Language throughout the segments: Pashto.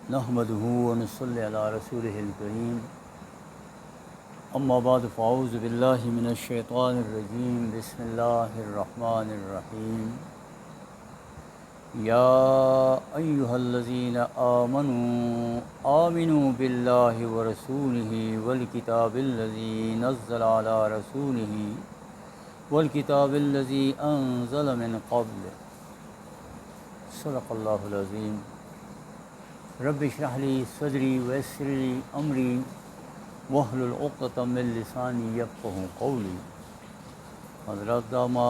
नहमदुहु व नसल्ली अला रसूलिहिल करीम अम्मा बाद फ़ाऊज़ु बिल्लाहि मिनश शैतानिर रजीम बिस्मिल्लाहिर रहमानिर रहीम या अय्युहल्लज़ीना आमनू आमिनू बिल्लाहि व रसूलिहि वल किताबिल्लज़ी नज़्ज़ला अला रसूलिहि वल किताबिल्लज़ी अंज़ला मिन क़ब्ल सदक़ल्लाहुल अज़ीम। रब्बि इश्रह ली सदरी व यस्सिर ली अमरी वहलुल उक़दतम मिन लिसानी यफ़क़हू क़ौली। हज़रत दामा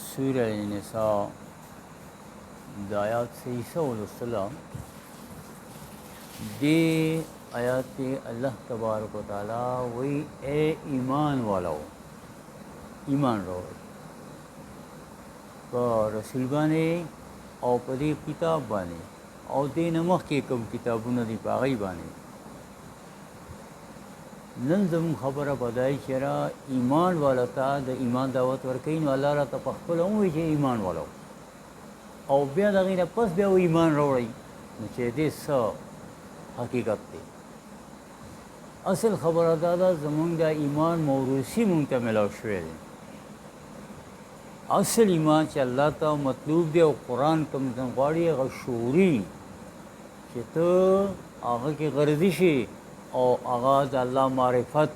सूरह निसा आयात से ईसा दे आयात पे अल्लाह तबारक व तआला वही ए ईमान वालों ईमान रोए रसूल बाने और पदी किताब बाने और दे नमक के कम किताबुन दी पागई बाने नंदम खबर बदाई चरा ईमान वाला था द ईमान दावत वर्कईन वाला रा तपख्पल हुई जे ईमान वालों और बिया दगीना पस बिया वो ईमान रोड़ी चे दे स हकीकत ते असल खबर दादा जमुंग दा ईमान मौरूसी मुंगता मिलाव शुए दे असल ईमान च अल्लाह ता मतलूब दे और कुरान कम तंगवाड़ी गशूरी चे तो आगा की गर्दिशी और आगाज अल्लाह मारिफत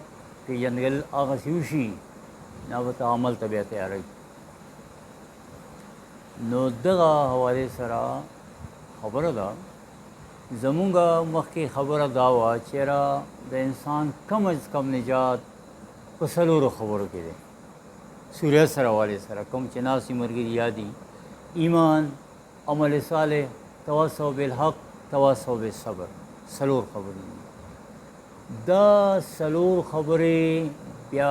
के जनगल आगा सिवशी ना बता अमल तबियत आ रही नो दगा हवाले सरा खबर दा जमुंगा मख की खबर दावा चेरा द इंसान कम अज कम निजात पसलूर खबर के दे सूर्य सर हवाले सरा कम चनासी मरगी यादी ईमान अमल साले तवासौ बिल हक तवासौ बिल सब्र सलूर खबर दा सलूर खबरें या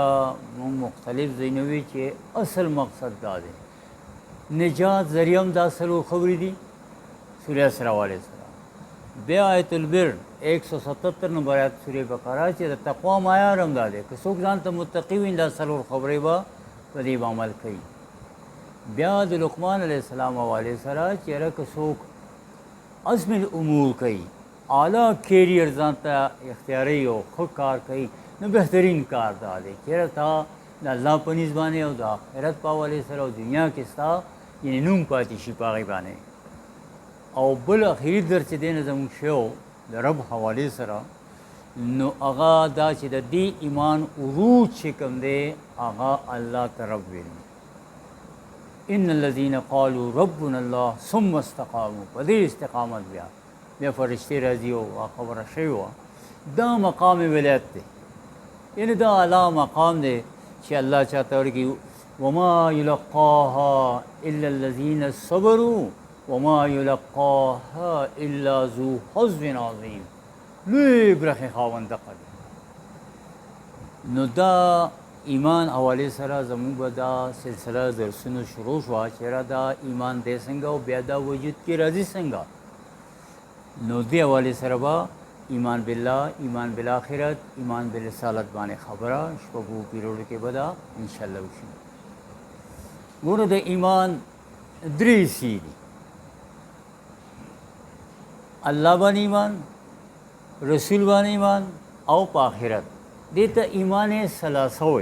मुख्तलिफ ज़ैनवी चे असल मकसद दा दे निजात ज़रियम दा सलूर खबरी दी सूर्य सर हवाले सरा बे आयतुल बिर 177 नंबर आयत सूर्य बकरा चे तक़वा मायारम दा दे कि सोक जान तो मुत्तक़ीन दा सलूर खबरें बा वदीब अमल कई ब्याद लुक़मान अलैहिस्सलाम हवाले सरा चेरा कि सोक अज़मिल उमूर कई आला कैरियर जानता इख्तियारी हो खुद कार कई न बेहतरीन कार दा दे चेरा था न अल्लाह पनीज़ बाने और दा आखिरत पावाले सरा और दुनिया के सा यानी नूम पाती शिपागी बाने और बल आखिरी दर्ज देने जमुन शो द रब हवाले सरा नो आगा दा चे दी ईमान उरूज शिकम दे आगा अल्लाह तरब विन इन्नल्लज़ीना क़ालू रब्बुनल्लाह सुम्मा इस्तक़ामू पदे इस्तिक़ामत बिया मैं फरिश्ते राजी हो वा खबर शे हुआ दा मकाम विलायत दे इन दा अला मकाम दे चे अल्लाह चाहता है कि वमा युलक़्क़ाहा इल्लल्लज़ीना सबरू वमा युलक़्क़ाहा इल्ला ज़ू हज़्ज़िन अज़ीम लुई ब्रखे खावन दक़ल नुदा ईमान हवाले सरा जमू बदा सिलसिला दरसुन शुरू हुआ चेरा दा ईमान दे संगा और बेदा वजूद की रजी संगा नोदे हवाले सरबा ईमान बिल्ला ईमान बिल आखिरत ईमान बिल रिसालत बाने खबरा शबू पीरोड के बदा इंशाअल्लाह उसी गुरु दे ईमान द्रीसी अल्लाह बान ईमान रसूल बान ईमान और आखिरत देता ईमान सलासा हो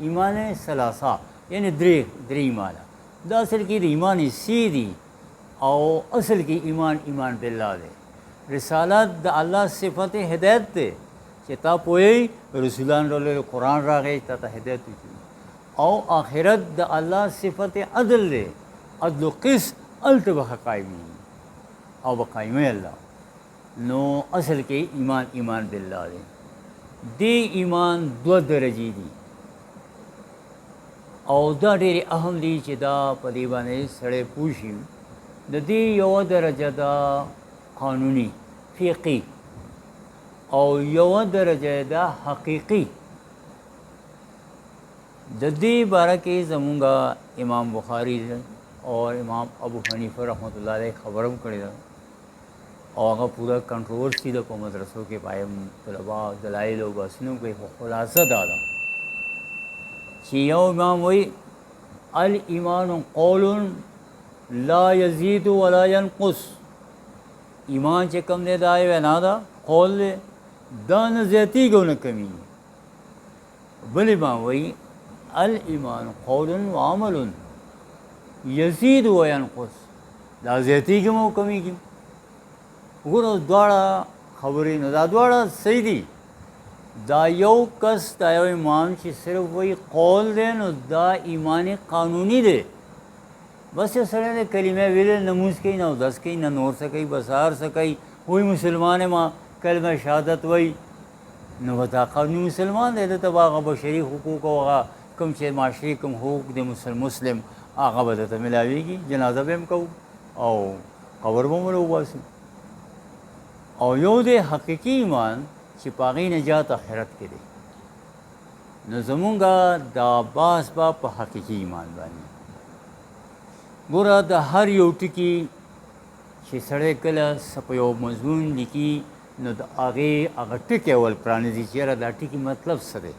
ईमान सलासा यानी द्री ईमाना द असल की ईमान सीधी और असल की ईमान ईमान बिल्ला दे रिसालत द अल्लाह सिफत हिदायत दे चिता पोई रसूलान रोले कुरान रागे ता हिदायत और आखिरत द अल्लाह सिफत अदल दे अदल किस अल्त बकायमी और बकायमी अल्लाह नो असल के ईमान ईमान बिल्ला दे ईमान दो दर्जी दी और दा डेरे अहम दी चिदा पदीबाने सड़े पूछी ददी यो दरजा दा कानूनी फ़िक़ी और यो दरजा दा हकीकी ददी बारा के जमूंगा इमाम बुखारी और इमाम अबू हनीफ़ा रहमतुल्लाह अलैह खबरम करे और आगा पूरा कंट्रोवर्सी द को मदरसों के पाए तलबा दलाइल और बसनों के खुलासा दादा चियो इमाम वही अल ईमान कौलुन ला यज़ीदु वला यनक़ुस ایمان چې کوم دی دا وینا ده قول دی دا نه زیاتېږي او نه کمیږي بل امام وایي الایمان قول و عمل یزید و ینقص دا زیاتېږي او کمیږي وګوره دواړه خبرې نو دا دواړه صحیح دي دا یو کس دا یو امام چې صرف وایي قول دی نو دا ایمان قانوني دی بس یو سړی دی کلمه ویلې نه لمونځ کوي نه اودس کوي نه نور څه کوي بس هر څه کوي وایي مسلمان یم کلمه شهادت وایي نو به دا قانوني مسلمان دی دته به هغه بشري حقوق او هغه کوم چې معاشري کوم حقوق د مسلم هغه به درته میلاویږي جنازه به هم کوو او قبر به مو وباسو او یو دی حقیقي ایمان چې په هغې نجات آخرت کې دی نو زمونږ دا باس به په حقیقي ایمان باندې ګوره د هر یو ټکي چې سړی کله څه په یو مضمون لیکي نو د هغې هغه ټکی اول پرانیزي چې یاره دا ټکي مطلب څه دی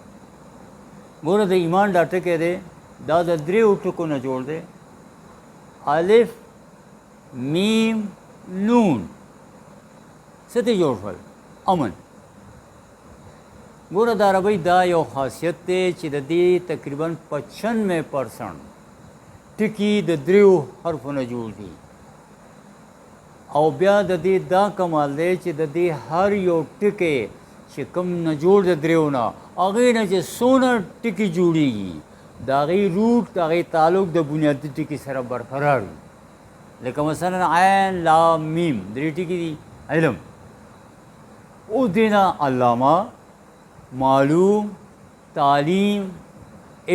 ګوره د ایمان دا ټکی دی دا د دریو ټکو نه جوړ دی الف میم نون څه ته جوړ شول امن ګوره د عربۍ دا یو خاصیت دی چې د دې تقریبا 95% ټکي د دریو حرفو نه جوړ دي او بیا د دې دا کمال دی چې د دې هر یو ټکی چې کوم نه جوړ د دریو نه هغې نه چې څونه ټکي جوړېږي د هغې روټ د هغې تعلق د بنیادي ټکي سره برقرار وي لکه مثلا عین لام میم درې ټکي دي علم اوس دې نه علامه معلوم تعلیم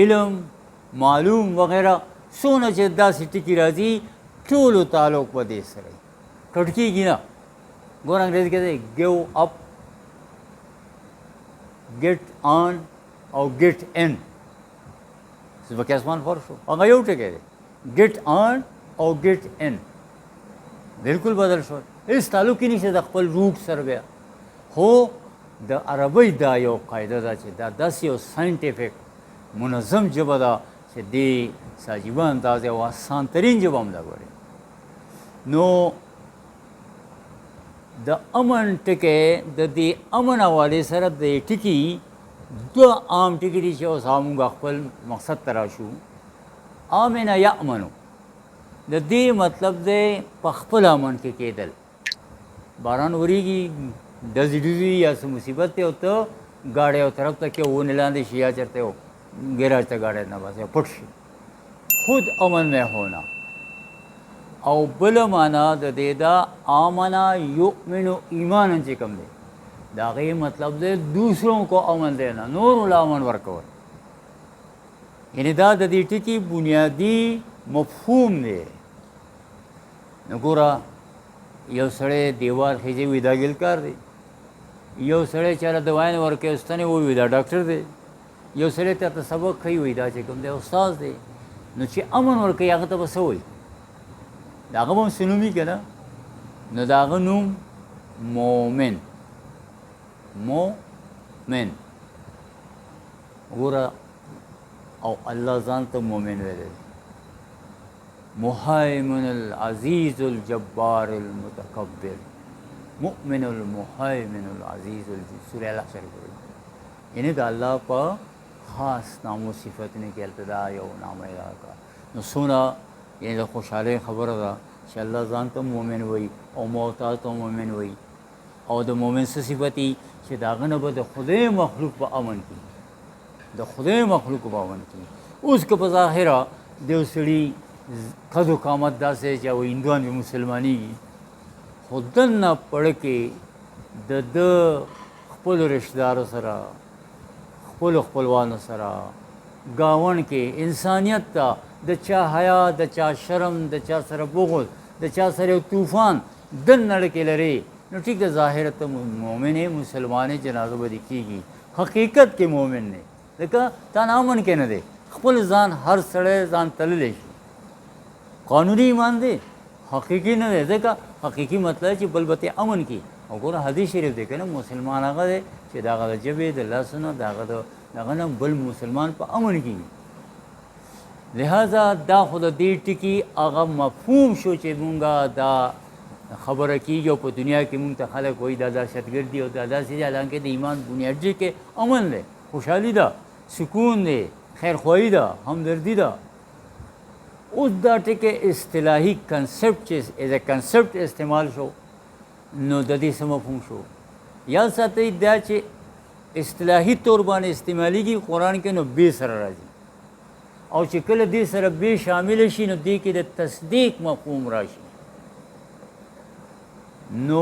علم معلوم وغیرہ څونه چې داسې ټکي راځي ټولو تعلق به دې سره وي کټ کېږي نه ګوره انګریزي کې دی ګیو اپ ګیټ آن او ګیټ ان ځمکې اسمان فرق شو هغه یو ټکی دی ګیټ آن او ګیټ ان بلکل بدل شو هېڅ تعلق یې نشته د خپل روټ سره بیا خو د عربۍ دا یو قاعده ده چې دا داسې یو ساینټیفک منظم ژبه ده چې دې عجیبه انداز او آسان ترین ژبه هم ده ګورې نو د امن ټکی د دې امن حوالې سره د ټکي دوه عام ټکي دي چې اوس موږ خپل مقصد ته راشو امن یامنو د دې مطلب دی په خپل امن کې کېدل باران وریږي ډزې ډزې یا څه مصیبت دی او ته ګاډی یو طرف ته کې ونې لاندې شي یا چېرته یو ګیراج ته ګاډی نه بس یا پټ شي خود امن میں ہونا او بل معنا د دې دا آمنا یؤمن ایمان چې کوم دی د هغې مطلب دی دوسروں کو امن دینا نور له امن ورکول یعنې دا د دې ټکي بنیادي مفهوم دی نو ګوره یو سړی دیوال خیجي وي دا ګیل کار دی یو سړی چاله دوا نه ورکوي استنې ووي دا ډاکټر دی یو سړی ته سبق ښیي وي دا چې کوم دی استاد دی نو چې امن ورکوي هغه ته به څه وایي د هغه به هم څه نوم وي که نه نو د هغه نوم مومن مومن وګوره او الله ځان ته مومن ویلی دی محیمن العزیز الجبار المتکبر مؤمن المحیمن العزیز سورہ اللہ شریف یعنی د الله په خاص نامو صفتونه کې التدا یو نام پیدا کا نو څونه یعنی د خوشحالۍ خبره ده چې الله ځان ته مؤمن وایي او محتاج ته مؤمن وایي او د مؤمن څه صفت وي چې د هغه نه به د خدای مخلوق په امن کړي د خدای مخلوق په امن کړي اوس که په ظاهره د یو سړي قد و قامت داسې چې هغوی هندوان به مسلمانېږي خو دننه پړه کې د ده خپلو رشتهدارو سره خپلو خپلوانو سره ګاونډ کې انسانیت ته د چا حیا د چا شرم د چا سره بغض د چا سره یو طوفان دننه کې لري نو ټیک د ظاهره ته مؤمن یې مسلمان یې جنازه به دې کېږي حقیقت کې مؤمن دی ځکه تا نه امن کې نه دی خپل ځان هر سړی ځان تللی شي قانوني ایمان دی حقیقي نه دی ځکه حقیقي مطلب چې بل به امن کي او ګوره حدیث شریف دی که نه مسلمان هغه دی چې د هغه د ژبې د لاسو نه د هغه د هغه نه بل مسلمان په امن کي لہذا دا خو د دې ټکي هغه مفهوم شو چې مونږه دا خبره کېږي او په دنیا کې مونږ ته خلک وایي دا دهشتګردي او دا داسې دي، حالانکې د ایمان بنیاد کې امن دی، خوشحالي ده، سکون دی، خیرخواهي ده، همدردي ده. اوس دا ټکي اصطلاحي کنسپټ چې ایز ا کنسپټ استعمال شو نو د دې څه مفهوم شو؟ یاد ساتئ دا چې اصطلاحي طور باندې استعمالیږي قرآن کې نو بې سره راځي، او چې کله دې سره بې شامل شي نو دې کې د تصدیق مفهوم راشي. نو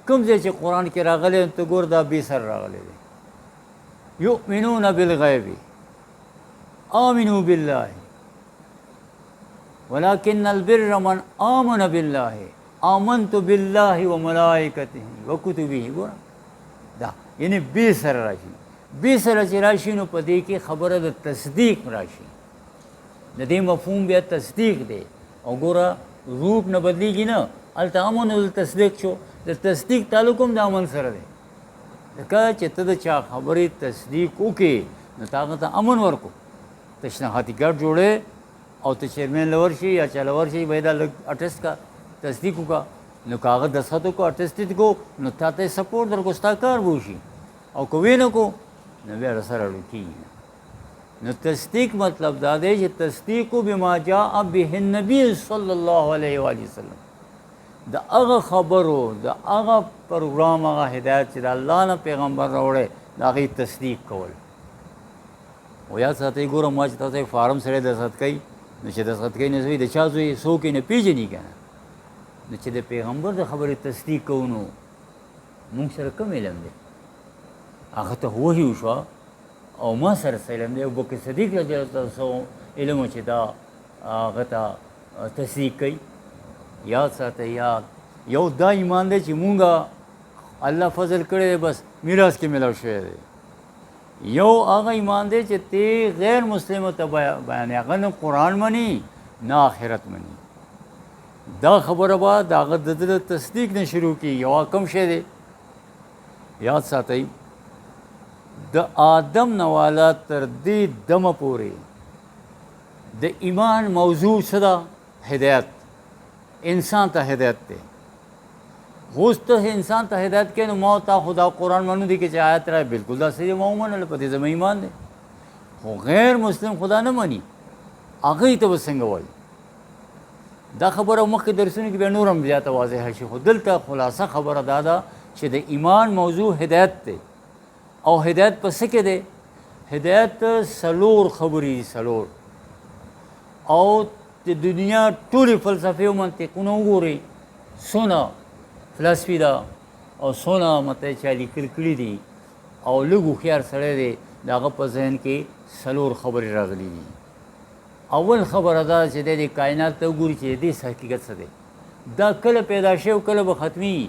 کوم ځای چې قرآن کې راغلی ته ګور دا بې سره راغلی دی. یؤمنون بالغیب آمنوا بالله ولكن البر من آمن بالله آمنت بالله وملائکته وکتبه. ګوره دا یعنی بې سره راشي، بې سره چې راشي نو په دې کې خبره د تصدیق راشي، د دې مفهوم بیا تصدیق دی. او ګوره روپ نه بدلیږي نه، هلته امن او تصدیق شو، د تصدیق تعلق هم د امن سره دی. ځکه چې ته د چا خبرې تصدیق وکړې نو تا هغه ته امن ورکړو. تشنهادي ګډ جوړې او ته چیرمین له ورشي یا چا له ورشي به دا لږ اټسټ کا تصدیق وکړه، نو که هغه دستخط وکړو اټسټ کو نو تا ته سپورټ درکړو، ستا کار به وشي. او که ویې نه کړو نو بیا رسره اړو کېږي. نو تصدیق مطلب دا دی چې تصدیق بما جاء به النبي صلی الله علیه و وسلم، د هغه خبرو د هغه پروګرام هغه هدایت چې د الله نه پیغمبر راوړی د هغې تصدیق کول. او یاد ساتئ ګوره ما چې تاسو فارم سړی دستخط کوي نو چې دستخط کوي نو زوی د چا زوی څوک یې نه پېژني که نه، نو چې د پیغمبر د خبرې تصدیق کوو نو مونږ سره کم علم دی؟ هغه ته وحي وشوه او ما سره څه علم دی؟ ابوبکر صدیق رضی الله تعالی عنه علم و چې دا هغه ته تصدیق کوي. یاد ساتئ، یاد یو دا ایمان دی چې مونږه الله فضل کړی دی بس میراث کې میلاو شوی دی. یو هغه ایمان دی چې ته غیر مسلمو ته بیانې، هغه نه قرآن مني نه آخرت مني. دا خبره به د هغه د تصدیق نه شروع کېږي. یو کم شی دی یاد ساتئ، د آدم نه والا تر دې دمه پورې د ایمان موضوع څه ده؟ هدایت. انسان ته هدایت دی. اوس ته انسان ته هدایت کوي نو ما تا خدا قرآن منو دی کې چې آیت راځي بالکل دا صحیح ما ومنله، په دې زما ایمان دی. خو غیر مسلم خدا نه مني، هغوی ته به څنګه وایي؟ دا خبره مخکې درسونو کې بیا نور هم زیاته واضحه شي، خو دلته خلاصه خبره دا ده چې د ایمان موضوع هدایت دی. او هدایت په څه کې دی؟ هدایت څلور خبرې دي، څلور. او د دنیا ټولې فلسفې او منطقونه وګورئ، څونه فلسفي ده او څونه مته چا لیکل کړي دي او لږ هوښیار سړی دی د هغه په ذهن کې څلور خبرې راغلي دي. اول خبره دا چې دی د کائنات ته وګوري چې د دې حقیقت څه دی. دا کله پیدا شوی او کله به ختمېږي.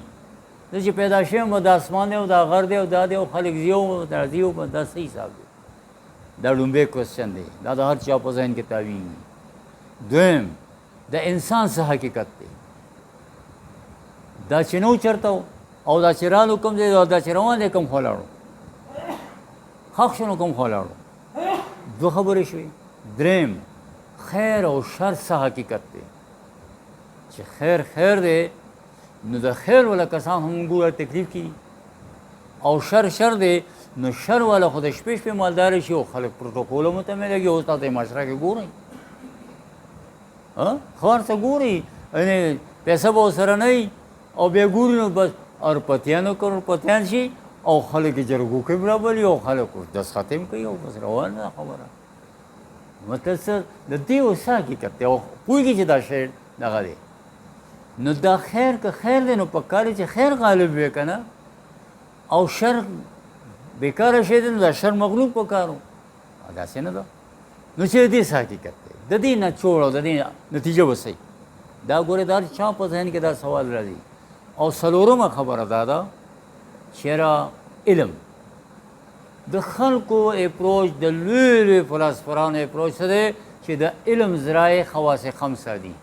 دا چې پیدا شوی به د اسمان دی او دا غر دی او دا دی او خلک ځي او راځي او دا څه حساب دی؟ دا لومبی کوېسچن دی، دا د هر چا په ذهن کې تاویږي. دویم د انسان څه حقیقت دی؟ دا چې نو چېرته و او دا چې رالو کوم ځای او دا چې روان دی کوم خوا لاړو؟ ښخ شو نو کوم خوا لاړو؟ دوه خبرې شوې. دریم خیر او شر څه حقیقت دی؟ چې خیر خیر دی نو د خیر والا کسان هم ګوره تکلیف کړي، او شر شر دی نو شر والا خو د شپې شپې مالداره شي او خلک پروتوکولو ته مې لګي. اوس تاسو یې معاشره کې ګورئ، خبر څه ګوري یعنې پیسه به ورسره نه وي او بیا ګوري نو بس ارپتیانو کروڑپتیان شي او خلک یې جرګو کې برابري او خلک دستخط هم کوي او بس روانه ده خبره. مطلب څه د دې اوس څه حقیقت دی او پوهېږي چې دا شی دغه دی. نو دا خیر که خیر دی نو پکار دی چې خیر غالب وي که نه، او شر بېکاره شی دی نو دا شر مغلوب پکار و. داسې نه ده. نو چې د دې څه حقیقت دی؟ د دې نچوړ او د دې نتیجه به څه وي؟ دا ګورې دا چا په ذهن کې دا سوال راځي. او څلورمه خبره دا ده چې علم د خلکو اپروچ د لوی لوی فلسفرانو اپروچ څه دی چې د علم ذرایع خواص خمسه دي.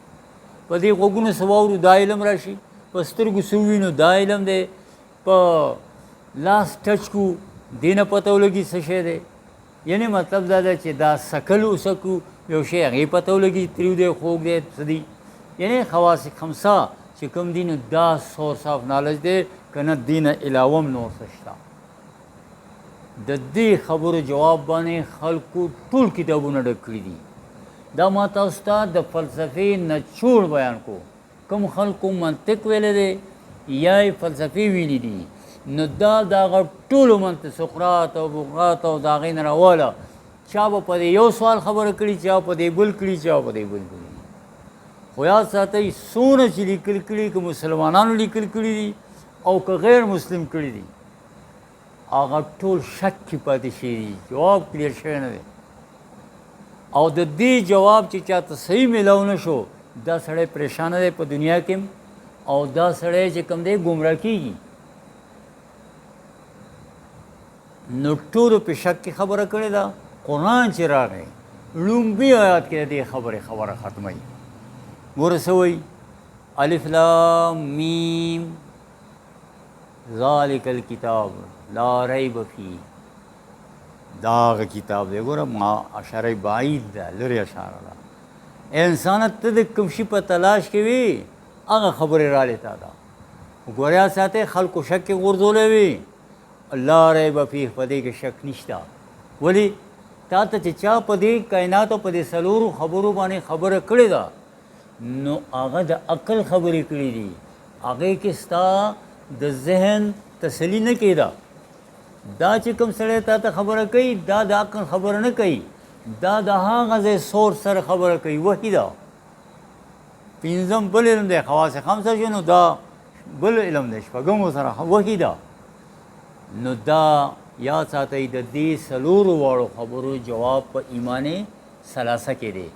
په دې غوږونو څه واورو دا علم راشي، په سترګو څه ووینو دا علم دی، په لاس ټچ کو دې نه پته ولګي څه شی دی. یعنې مطلب دا ده چې دا سکلو سکو یو شی هغې پته ولګي تریو دی خوږ دی څه دی. یعنې خواص خمسه چې چې کوم دي نو دا سورس آف نالج دی که نه دې نه علاوه هم نور څه شته. د دې خبرو جواب باندې خلکو ټول کتابونه ډک کړي دي. دا ما تاسو ته د فلسفې نچوړ بیان کو. کوم خلکو منطق ویلی دی یا یې فلسفې ویلي دي نو دا د هغه ټولو منطق سقراط او بقراط او د هغې نه راواله چا به په دې یو سوال خبره کړي، چا په دې بل کړي، چا په دې بل کړي. خو یاد ساتئ څونه چې لیکل کړي که مسلمانانو لیکل کړي دي او که غیر مسلم کړي دي هغه ټول شک کې پاتې شوي دي، جواب کلیر شوی نه دی. او د دې جواب چې چاته صحیح میلاو نه شو دا سړی پریشانه دی په دنیا کې او دا سړی چې کوم دی ګمراه کېږي. نو ټولو په شک کې خبره کړې ده. قرآن چې راغی لومبي آیات کې د دې خبره ختموي. ګوره څه وایي الف لام میم ذالک الکتاب لا ریب فیه. دا هغه کتاب دی. ګوره ما اشاره بعید ده، لرې اشاره ده. انسانه ته د کوم شي په تلاش کې وي هغه خبرې رالی تا ده. ګوره یاد ساتئ خلکو شک کې غورځولی وي. لا ریب فیه په دې کې شک نشته. ولې تا ته چې چا په دې کائناتو په دې څلورو خبرو باندې خبره کړې ده نو هغه د عقل خبرې کړي دي. هغې کې ستا د ذهن تسلی نه کېده. دا چې کوم سړی تا ته خبره کوي دا د عقل خبره نه کوي، دا د هغه ځای سورس سره خبره کوي. وحی ده. پنځم بل علم دی، خواص خمسه شو نو دا بل علم دی، شپږمو سره وحی ده. نو دا یاد ساتئ د دې څلورو واړو خبرو جواب په ایمان ثلاثه کې دی.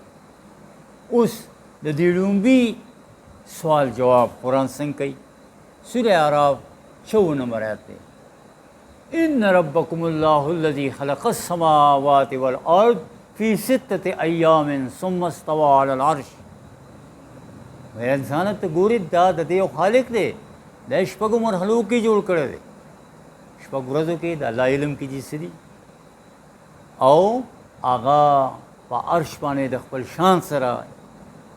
اوس د دې لومبي سوال جواب قرآن څنګه کوي؟ سوره اعراف 54 نمبر آیت دی. ان ربکم الله الذی خلق السماوات والارض فی 6 ایام ثم استوى علی العرش. انسان ته ګوري دا د دې خالق دی، د شپږو مرحلو کې جوړ کړی دی. شپږ ورځو کې د الله علم کې جیسې دي او هغه په عرش باندې د خپل شان سره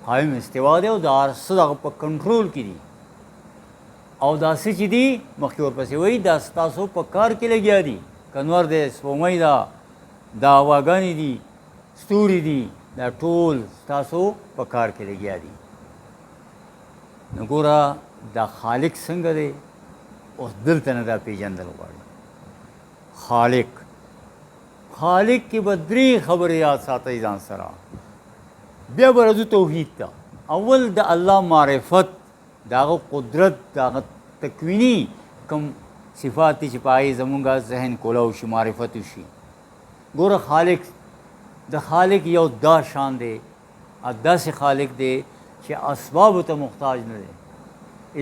قائم استوا دی او د هر څه دغه په کنټرول کې دي. او داسې چې دي مخکې ورپسې وایي دا ستاسو په کار کې لګیا دي. کنور دی، سپوږمۍ ده، دا هواګانې دي، ستوري دي، دا ټول ستاسو په کار کې لګیا دي. نو ګوره دا خالق څنګه دی؟ اوس دلته نه دا پېژندل غواړي. خالق کې به درې خبرې یاد ساتئ ځان سره. بیا به راځو توحید ته. اول د الله معرفت، د هغه قدرت، د هغه تکویني کوم صفات دي چې په هغې زمونږ ذهن کولاو شي، معرفت وشي. ګوره خالق یو دا شان دی، داسې خالق دی چې اسبابو ته محتاج نه دی.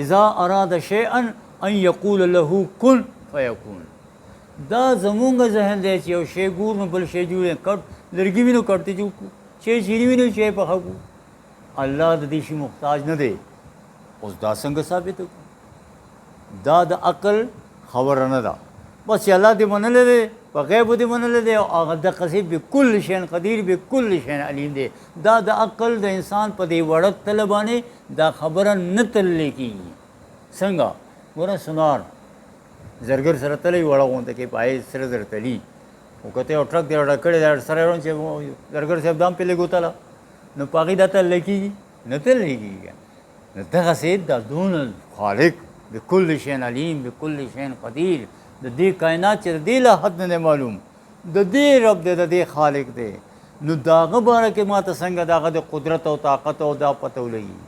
اذا اراد شیئا ان یقول له کن فیکون. دا زمونږ ذهن دی چې یو شی ګور نو بل شی جوړ کټ لرګي وي نو کټ ته جوړ کړو، شی چینی وي نو شی پخه کړو. الله د دې شي محتاج نه دی. اوس دا څنګه ثابت وکړو؟ دا د عقل خبره نه ده. بس چې الله دې منلی دی، په غیبو دې منلی دی او هغه دقسې بکل شین قدیر بکل شین علیم دی. دا د عقل د انسان په دې وړه تله باندې دا خبره نه تللی کېږي. څنګه؟ ګوره سونار زرګر سره تلی وړه غونته کې په هغې سره زر تلي خو که ته یو ټرک دی وړه کړی دی سره یې چې زرګر صاحب دا هم پې لږ وتله نو په هغې دا تللی کېږي؟ نه تللی کېږي. نو دغسې دا دونه خالق بکل شین علیم بکل شین قدیر، د دې کائنات چې د دې له حد نه دی معلوم، د دې رب دی، د دې خالق دی. نو د هغه باره کې ما ته څنګه د هغه د قدرت او طاقت او دا پته ولګي؟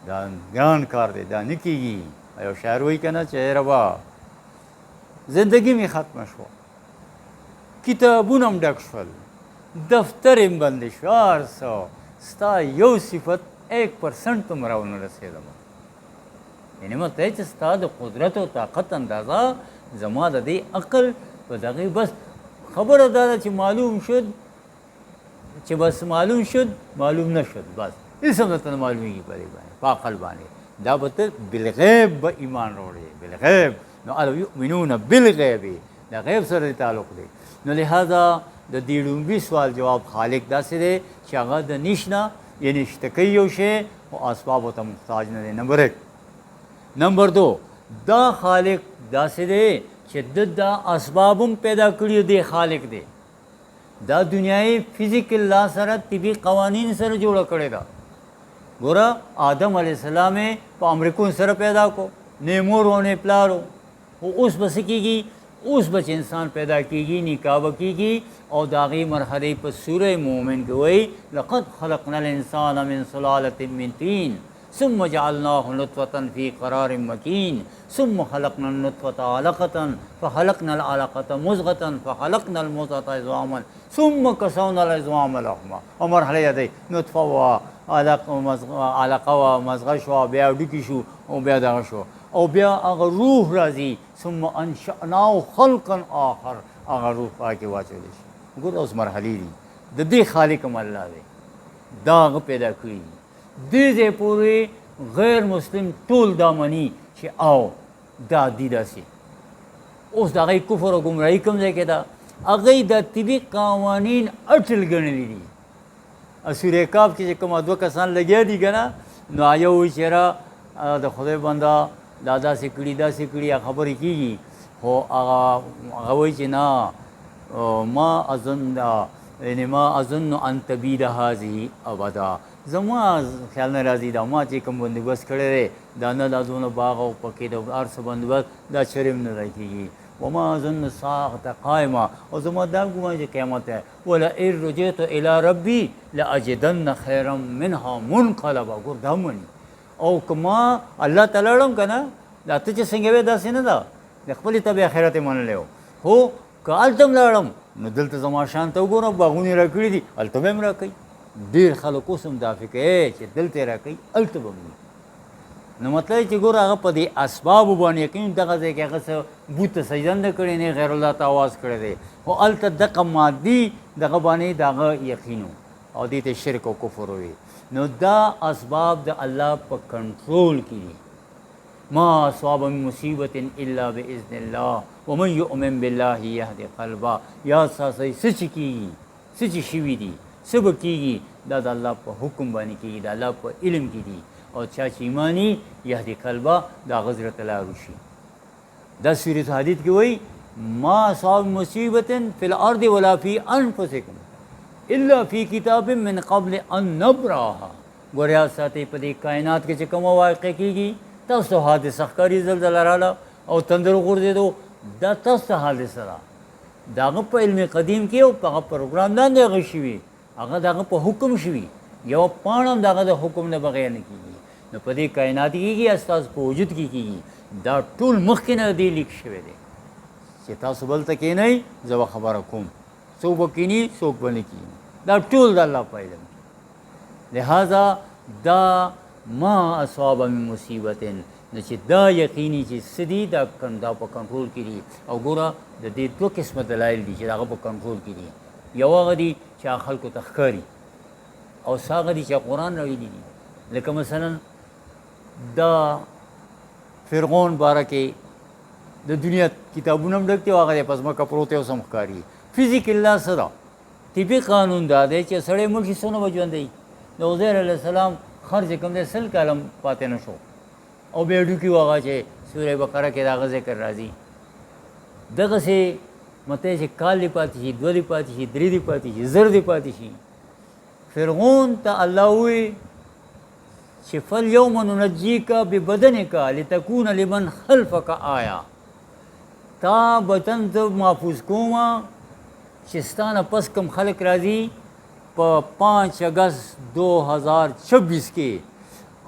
دا ګران کار دی، دا نه کېږي. یو شاعر وایي که نه چې ای ربا زندگی مې ختمه شوه، کتابونه هم ډک شول، دفتر هم بندې شو، هر څه ستا یو صفت 1% هم راونه رسېدم. یعنې مطلب چې ستا د قدرت او طاقت اندازه زما د دې عقل په دغې بس خبره دا ده چې معلوم شد چې بس معلوم شد معلوم نه شد، بس هېڅ هم درته نه معلومېږي په دې باندې، په عقل باندې. دا به ته بالغیب به ایمان راوړې، بالغیب. نو یؤمنون بالغیب، د غیب سره تعلق دی. نو لہذا د دې لومبي سوال جواب خالق داسې دی چې هغه د نیش نه یعنې شته کوي یو شی خو اسبابو ته محتاج نه دی. نمبر 1 نمبر 2 دا خالق داسې دی چې د دا اسباب هم پیدا کړي دی خالق دی دا دنیای فزیکل لا سره طبي قوانین سره جوړه کړې ده ګوره آدم علیه السلام په امریکون سره پیدا کو نه مور و نه پلارو خو اوس به څه کېږي اوس به چې انسان پیدا کېږي نکاح به کېږي او د هغې مرحلې په سوره مومن کې وایي لقد خلقنا الانسان من سلالة من طین ثم جعلناه نطفة في قرار مكين ثم خلقنا النطفة علقة فخلقنا العلقة مضغة فخلقنا المضغة عظاما ثم كسونا العظام لحما او مرحله یادی نطفه و علقه و مضغه شو بیا ډوکی شو او بیا دغه شو او بیا هغه روح راځي ثم انشأناه خلقا آخر هغه روح پاکې واچولی شي ګوره اوس مرحلې دي د دې خالق هم الله دی دا هغه پیدا کړي دې ځای پورې غیر مسلم ټول دا مني چې او دا دي داسې اوس د هغې کفر او ګمراهي کوم ځای کې ده هغوی د طبي قوانین اټل ګڼلي دي سورې کاف کې چې کومه دوه کسان لګیا دي که نه نو یو وایي چې یاره د خدای بنده دا داسې کړي داسې کړي خبرې کېږي خو هغه وایي چې نه ما اظن ان تبید هذه ابدا زما خیال نه راځي دا ما چې کوم بندوبست کړی دی دا نه دا دونه باغ او پکې د هر څه بندوبست دا چرې هم نه راکېږي وما اظن الساعة قائمة او زما دا ګومان چې قیامت دی ولئن رجعت الى ربي لاجدن خیرا منها منقلبا ګور دا مني او که ما الله ته لاړم که نه دا ته چې څنګه وې داسې نه ده د خپلې طبع آخرت یې منلی و خو که هلته هم لاړم نو دلته زما شان ته وګوره باغونه یې را کړي دي هلته به هم را کوي ډېر خلک اوس هم دا فکر کوي چې دلته یې را کوي هلته به هم نو مطلب چې ګوره هغه په دې اسبابو باندې یقین دغه ځای کې هغه څه بوت ته سجده نه کړی نه غیر الله ته آواز کړی دی خو هلته دغه مادي دغه باندې د هغه یقین او دې ته شرک او کفر وي نو دا اسباب د الله په کنټرول کې دي ما اصاب من مصیبت الا باذن الله ومن یؤمن بالله یهد قلبه یا ساسي څه چې کېږي څه چې شوي دي څه به کېږي دا د الله په حکم باندې کېږي د الله په علم کې دي او چا چې ایمانی یهدي قلبه د هغه زړه ته لار وشي دا سورة حدید کې وایي ما اصاب مصیبت فی الارض ولا فی انفسکم الا فی کتاب من قبل ان نبراها ګوره یاد ساتئ په دې کائنات کې چې کومه واقع کېږي تاسو ته حادثه ښکاري زلزله راغله او تندر وغورځېدو دا تاسو ته حادثه ده د هغه په علم قدیم کې او په هغه پروګرام باندې هغه شوي هغه د هغه په حکم شوي یوه پاڼه هم د هغه د حکم نه بغیر نه کېږي نو په دې کائنات کېږي ستاسو په وجود کې کېږي دا ټول مخکې نه دې لیک شوی دی چې تاسو بل ته کښېنئ زه به خبره کوم څوک به کښېني څوک به نه کښېني دا ټول د الله په علم کې لہذا دا ما اصاب من مصیبت نو چې دا یقیني چې څه دي دا په کنټرول کې دي او ګوره د دې دوه قسمه دلایل دي چې د هغه په کنټرول کې دي یو هغه دي چې هغه خلکو ته ښکاري او څه هغه دي چې قرآن راویلي دي لکه مثلا دا فرعون باره کې د دنیا کتابونه هم ډک دي او هغه دی په ځمکه پروت دی اوس هم ښکاري فزیک الله څه ده طبي قانون دا دی چې سړی مړ شي څونه به ژوندی د عزیر علیه السلام خر چې کوم دی 100 کاله پاتې نه شو او بیا ډوکي و هغه چې سوره بقره کې د هغه ذکر راځي دغسې مته چې کال دې پاتې شي 2 دې پاتې شي 3 دې پاتې شي 1000 دې پاتې شي فرعون ته الله ووایي چې فالیوم ننجیک ببدنک لتکون لمن خلفک آیا تا بدن ته محفوظ کومه چې ستا نه پس کوم خلک راځي په 5 اگست 2026 کې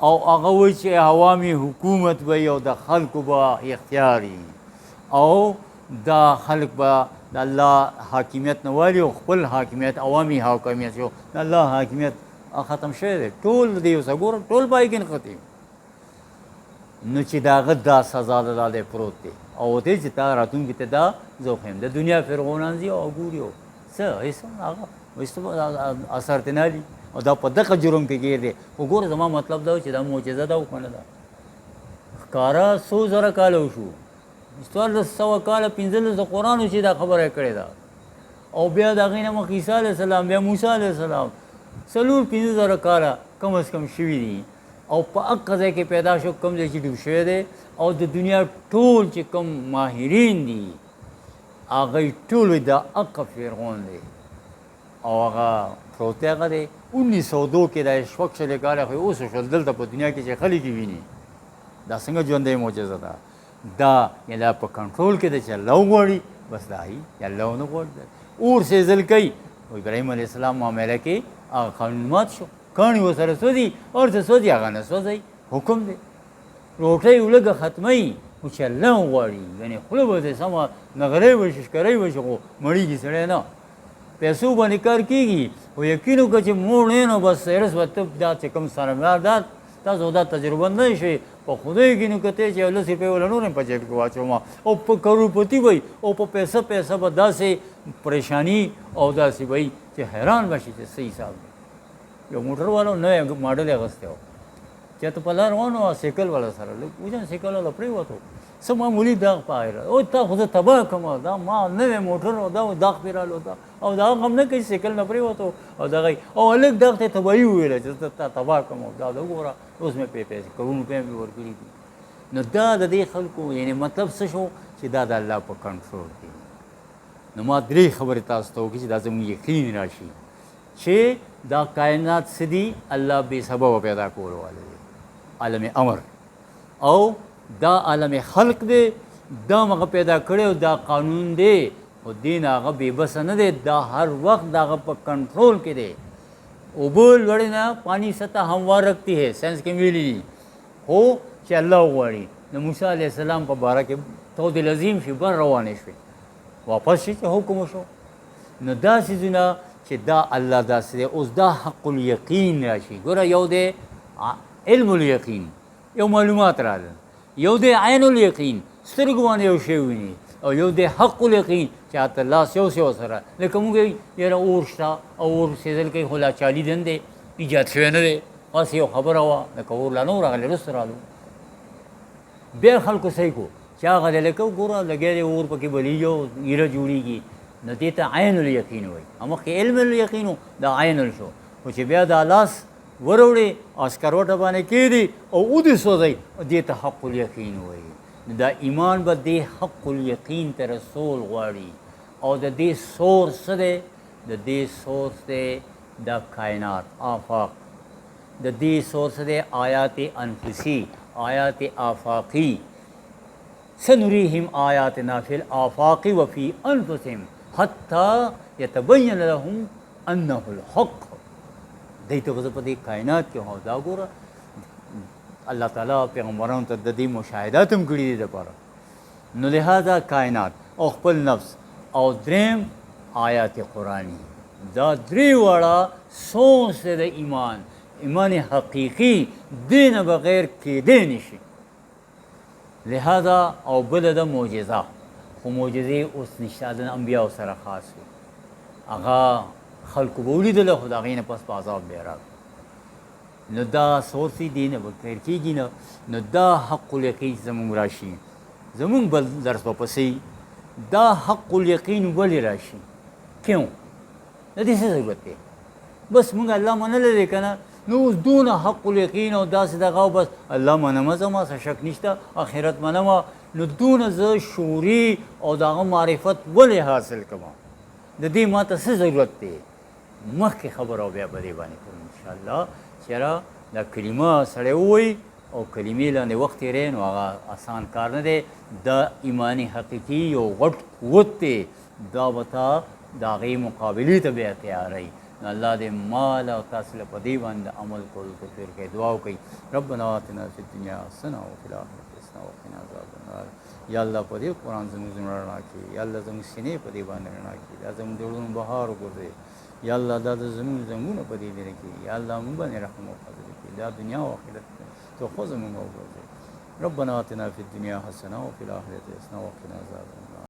او هغه وایي چې عوامي حکومت به او د خلکو به اختیاري او دا خلک به د الله حاکمیت نه والي او خپل حاکمیت عوامي حاکمیت شو د الله حاکمیت ختم شوی دی ټول د یو څه ګوره ټول بایګن ختم نو چې د هغه دا سزا ده دا دی پروت دی او دی چې تا راتلونکي ته دا زه وښیم د دنیا فرعونان ځي او ګوري څه هېڅ هغه اثر ترې نه لي او دا په دغه جرم کې ګیر دی خو ګوره زما مطلب دا و چې دا معجزه ده او که نه ده ښکاره 100,000 کاله وشو 1400 کاله 15 د قرآن چې دا خبره یې کړې ده او بیا د هغې نه مخکې عیسی علیه السلام بیا موسی علیه السلام 4-5 زره کاله کم از کم شوي دي او په هغه ځای کې پیدا شو کوم ځای چې ډوب شوی دی او د دنیا ټول چې کوم ماهرین دي هغه ټول دا هغه فرعون دی او هغه پروت دی هغه دی 1902 کې دا شپږ شلې کاله خو اوس شول دلته په دنیا کې چې خلک ویني دا څنګه ژوندی معجزه ده دا یا په کنټرول کې ده چې الله وغواړي بس دا هي یا الله ونه غواړي اور سېزل کوي ابراهیم علیه السلام معامله کې هغه قانون مات شو کاڼي ورسره سوځي اور څه سوځي هغه نه سوځي حکم دی روټۍ ولږه ختموي خو چې الله وغواړي یعنې خوله به دې سمه نغری وشي ښکری وشي خو مړېږي سړی نه پیسو باندې کار کېږي خو یقین وکړه چې موړ نه نو بس سیرس به ته دا چې کوم سرمایه دا تاسو دا تجربه نه شي په خدای کې نو کته چې 10 روپۍ ولا نور په جیب کې واچوم او په کروڑپتی وي او په پیسه به داسې پریشانی او داسې وي چې حیران بشي چې صحیح حساب یو موټر والو نوی ماډل یې اغوستی و چې ته په لار روان وه سایکل والا سره لږ وجن سایکل والا پرېوتو څه معمولي داغ پایره او تا خو زه تباه کړم دا ما نوی موټر و دا داغ پرې رالو دا او دا غم نه کوي سایکل نه پرېوتو او دغه او هلک دغ ته تباهي وویله چې زه تا تباه کړم دا وګوره اوس مې پیسې کروڑو روپۍ مې ورکړي دي نو دا د دې خلکو یعنې مطلب څه شو چې دا د الله په کنټرول کې نو ما درې خبرې تاسو ته وکړي چې دا زموږ یقین راشي چې دا کائنات څه دي الله بې سببه پیدا کولو والی دی عالم امر او دا عالم خلق دی دا مغه پیدا کړی او دا قانون دی خو دین هغه بې بسه نه دی دا هر وخت د هغه په کنټرول کې دی اوبه لوړې نه پانی سطح هموار رکھتی ہے سائنس کې ویلي دي خو چې الله وغواړي د موسی علیه السلام په باره کې تود العظیم شي بر روانې شوې واپس شي چې حکم وشو نو دا څیزونه چې دا الله داسې دی اوس دا حق الیقین راشي ګوره یو دی علم الیقین یو معلومات راغله یو دی عین الیقین سترګو باندې یو شی ویني او یو دی حق الیقین چې هلته لاس یو سیو سره لکه موږ یاره اور شته او اور سېزل کوي خو لا چالي دن دی ایجاد شوی نه دی هسې یو خبره وه لکه اور لا نه و راغلی وروسته رالو بیا خلکو صحیح کو چې هغه دی لکه ګوره لګیا دی اور پکې بلیږي او ایره جوړېږي نو دې ته عین الیقین وایي مخکې علم الیقین و دا عین شو خو چې بیا دا لاس وروړې اسکروټه باندې کېدي او ودې سوځئ دې ته حق الیقین وایي دا ایمان به دې حق الیقین ته رسول غواړي او د دې سورس څه دی د دې سورس دی دا کائنات آفاق د دې سورس دی آیات انفسی آیات آفاقی سنریہم آیاتنا فی الآفاق وفی انفسهم حتی یتبین لهم انه الحق دی ته زه په دې کائنات کې هو دا ګوره الله تعالی پیغمبرانو ته د دې مشاهدات هم کړي دي دپاره نو لهذا کائنات او خپل نفس او دریم آیات قرآنی دا درې واړه سونس دی د ایمان حقیقي دې نه بغیر کېدی نشي لہذا او بله د معجزه خو معجزې اوس نشته د انبیاو سره خاص وي هغه خلکو به ولیدله خو د هغې نه پس په عذاب بیا راغی نو دا سورسي دی نه به خیر کېږي نه نو دا حق الیقین زمونږ راشي زمونږ بل درس به پسې دا حق الیقین ولې راشي کیوں د دې څه ضرورت دی بس مونږ الله منلی دی که نه نو اوس دونه حق الیقین او داسې دغه او بس الله منمه زما څه شک نشته آخرت منمه نو دونه زه شعوري او د هغه معرفت ولې حاصل کوم د دې ما ته څه ضرورت دی مخکې خبره او بیا به دې باندې کوم انشاءالله چېرې دا کلمه سړی ووایي او کلمې لاندې وخت تېری نو هغه اسان کار نه دی دا ایماني حقیقي یو غټ قوت دی دا به تا د هغې مقابلې ته بیا تیاروي نو الله دې مال او تاسو له په دې باندې عمل کولو توفیق کوي دعا وکړئ ربنا آتنا فی الدنیا حسنه وفي الآخرة حسنه وقنا عذاب النار یا الله په دې قرآن زموږ زړونه رڼا کړي یا الله زموږ سینې په دې باندې رڼا کړي دا زموږ د زړونو بهار وګرځوي یا الله دا د زموږ زنګونه په دې لرې کړي یا الله موږ باندې رحم او فضل وکړي دا دنیا او آخرت تو خو زموږ وګرځوي ربنا آتنا فی الدنیا حسنه وفي الآخرة حسنه وقنا عذاب النار